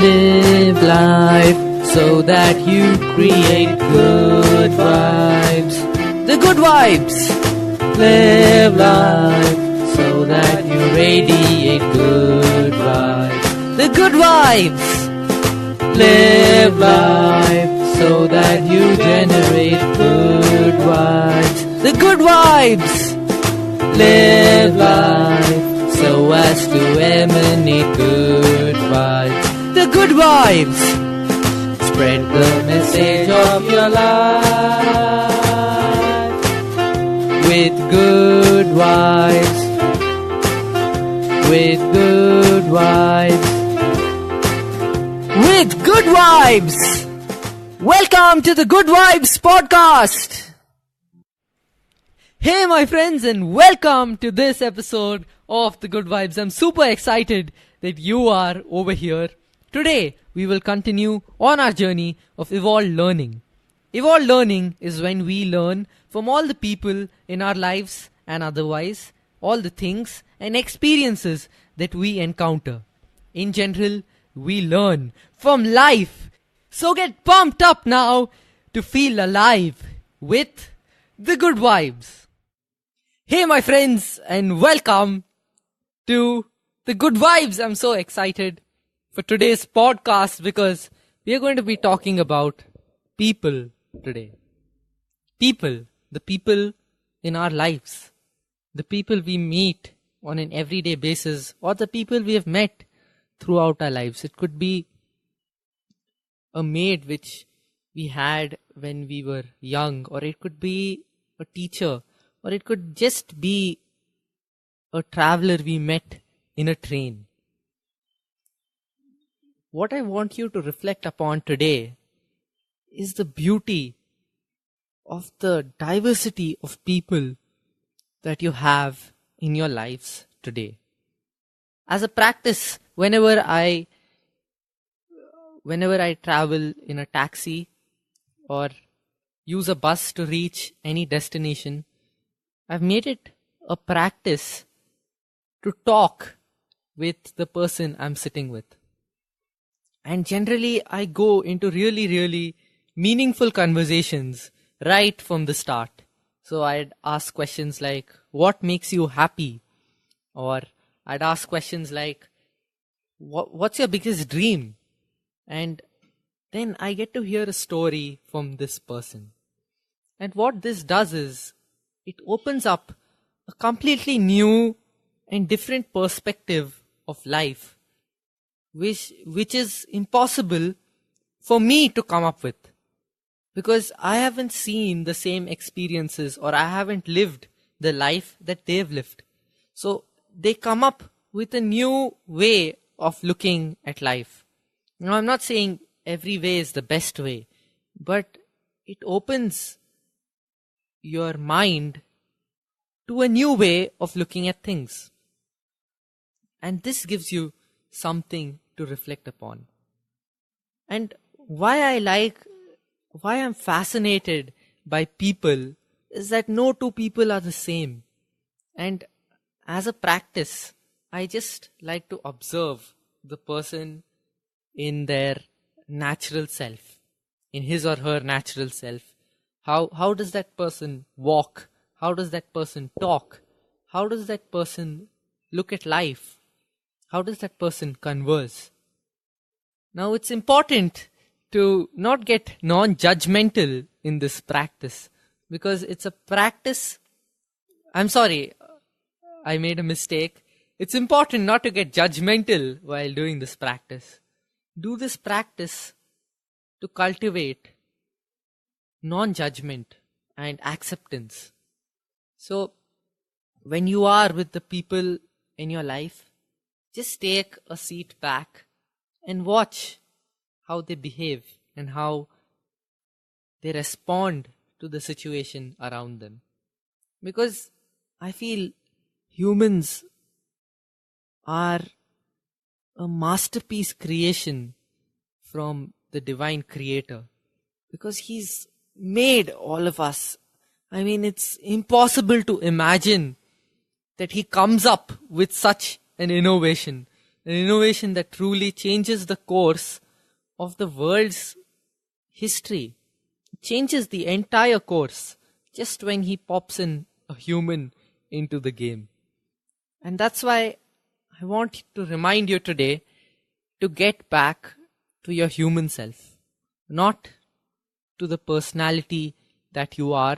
Live life so that you create good vibes. The good vibes. Live life so that you radiate good vibes. The good vibes. Live life so that you generate good vibes. The good vibes. Live life so as to emanate good vibes. The good vibes. Spread the message of your life with good vibes. With good vibes. With good vibes. Welcome to the Good Vibes Podcast. Hey my friends, and welcome to this episode of the Good Vibes. I'm super excited that you are over here. Today we will continue on our journey of evolved learning. Evolved learning is when we learn from all the people in our lives and otherwise, all the things and experiences that we encounter. In general, we learn from life. So get pumped up now to feel alive with the good vibes. Hey my friends, and welcome to the Good Vibes. I'm so excited for today's podcast because we are going to be talking about people today. People, the people in our lives, the people we meet on an everyday basis, or the people we have met throughout our lives. It could be a maid which we had when we were young, or it could be a teacher, or it could just be a traveler we met in a train. What I want you to reflect upon today is the beauty of the diversity of people that you have in your lives today. As a practice, whenever I travel in a taxi or use a bus to reach any destination, I've made it a practice to talk with the person I'm sitting with. And generally, I go into really, really meaningful conversations right from the start. So I'd ask questions like, what makes you happy? Or I'd ask questions like, what's your biggest dream? And then I get to hear a story from this person. And what this does is, it opens up a completely new and different perspective of life, which is impossible for me to come up with. Because I haven't seen the same experiences, or I haven't lived the life that they've lived. So they come up with a new way of looking at life. Now, I'm not saying every way is the best way, but it opens your mind to a new way of looking at things. And this gives you something to reflect upon. And why I'm fascinated by people is that no two people are the same. And as a practice, I just like to observe the person in their natural self, in his or her natural self. How does that person walk? How does that person talk? How does that person look at life? How does that person converse? Now, it's important to not get non-judgmental in this practice, because it's a practice. I'm sorry, I made a mistake. It's important not to get judgmental while doing this practice. Do this practice to cultivate non-judgment and acceptance. So, when you are with the people in your life, just take a seat back and watch how they behave and how they respond to the situation around them. Because I feel humans are a masterpiece creation from the divine creator, because he's made all of us. I mean, it's impossible to imagine that he comes up with such an innovation. an innovation that truly changes the course of the world's history. It changes the entire course just when he pops in a human into the game. And that's why I want to remind you today to get back to your human self, not to the personality that you are,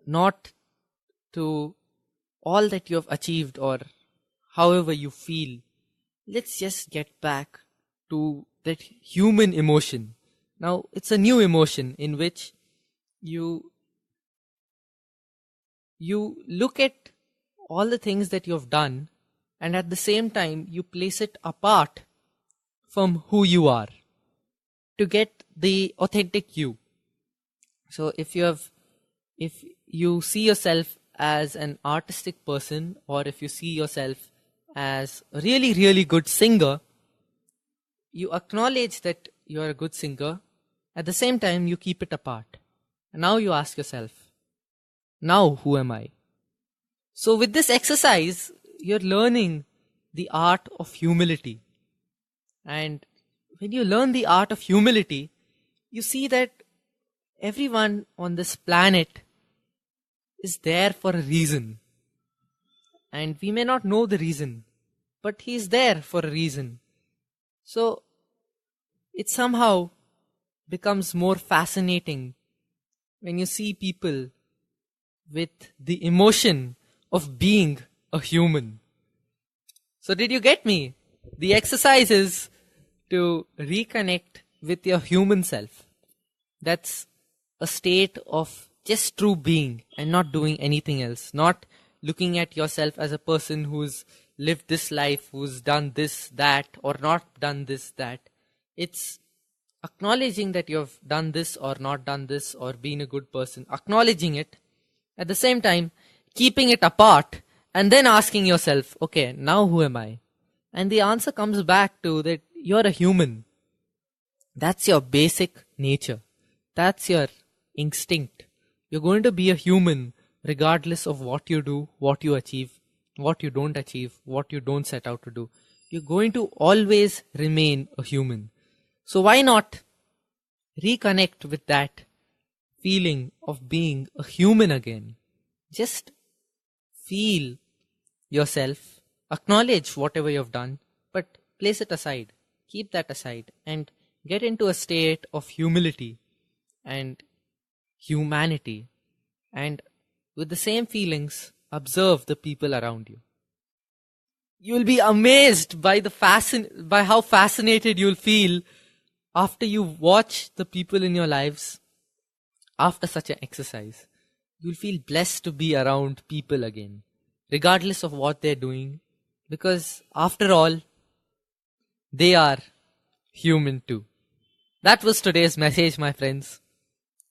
not to all that you have achieved or however you feel. Let's just get back to that human emotion. Now, it's a new emotion in which you look at all the things that you have done, and at the same time you place it apart from who you are to get the authentic you. So if you see yourself as an artistic person, or if you see yourself as a really, really good singer, you acknowledge that you are a good singer. At the same time, you keep it apart. And now you ask yourself, now who am I? So with this exercise, you're learning the art of humility. And when you learn the art of humility, you see that everyone on this planet is there for a reason. And we may not know the reason, but he is there for a reason. So it somehow becomes more fascinating when you see people with the emotion of being a human. So did you get me? The exercise is to reconnect with your human self. That's a state of just true being and not doing anything else. Not looking at yourself as a person who's lived this life, who's done this, that, or not done this, that. It's acknowledging that you've done this or not done this or been a good person. Acknowledging it. At the same time, keeping it apart and then asking yourself, okay, now who am I? And the answer comes back to that you're a human. That's your basic nature. That's your instinct. You're going to be a human regardless of what you do, what you achieve, what you don't achieve, what you don't set out to do. You're going to always remain a human. So why not reconnect with that feeling of being a human again? Just feel yourself, acknowledge whatever you've done, but place it aside. Keep that aside and get into a state of humility and humanity. And with the same feelings, observe the people around you. You'll be amazed by by how fascinated you'll feel after you watch the people in your lives after such an exercise. You'll feel blessed to be around people again, regardless of what they're doing, because after all, they are human too. That was today's message, my friends.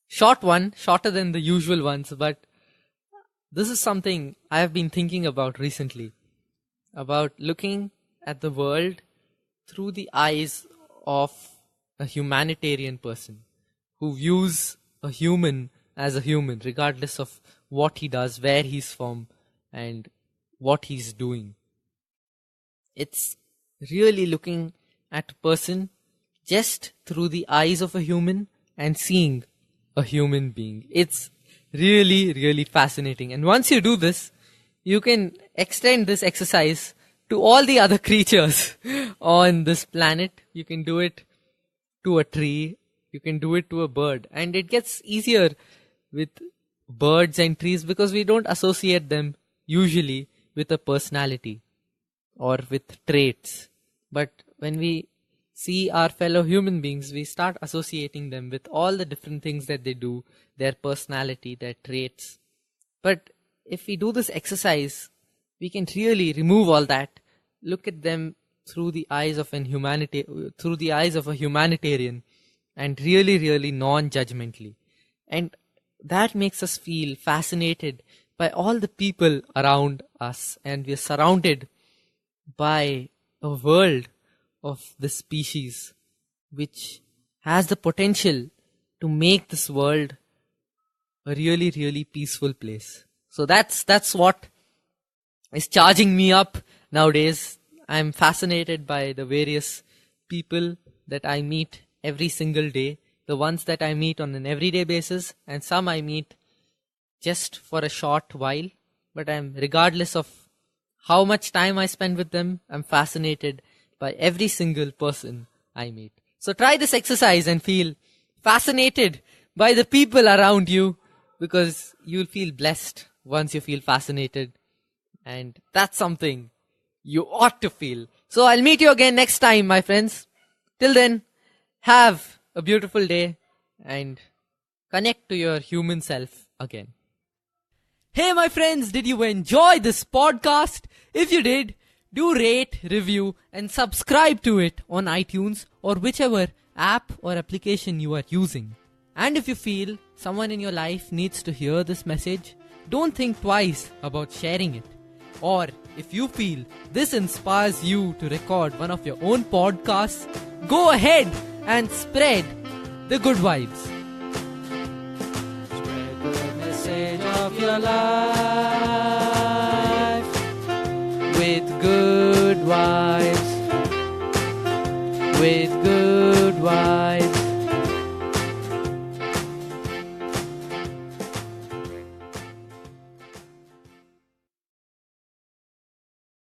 Short one, shorter than the usual ones, but this is something I have been thinking about recently, about looking at the world through the eyes of a humanitarian person who views a human as a human, regardless of what he does, where he's from, and what he's doing. It's really looking at a person just through the eyes of a human and seeing a human being. It's really, really fascinating. And once you do this, you can extend this exercise to all the other creatures on this planet. You can do it to a tree. You can do it to a bird. And it gets easier with birds and trees because we don't associate them usually with a personality or with traits. But when we see our fellow human beings, we start associating them with all the different things that they do, their personality, their traits. But if we do this exercise, we can really remove all that, look at them through the eyes of a humanitarian, and really, really non-judgmentally. And that makes us feel fascinated by all the people around us, and we are surrounded by a world of this species which has the potential to make this world a really, really peaceful place. So that's what is charging me up nowadays. I'm fascinated by the various people that I meet every single day, the ones that I meet on an everyday basis, and some I meet just for a short while. But regardless of how much time I spend with them, I'm fascinated by every single person I meet. So try this exercise and feel fascinated by the people around you, because you'll feel blessed once you feel fascinated. And that's something you ought to feel. So I'll meet you again next time, my friends. Till then, have a beautiful day and connect to your human self again. Hey, my friends, did you enjoy this podcast? If you did, do rate, review, and subscribe to it on iTunes or whichever app or application you are using. And if you feel someone in your life needs to hear this message, don't think twice about sharing it. Or if you feel this inspires you to record one of your own podcasts, go ahead and spread the good vibes. Spread the message of your life.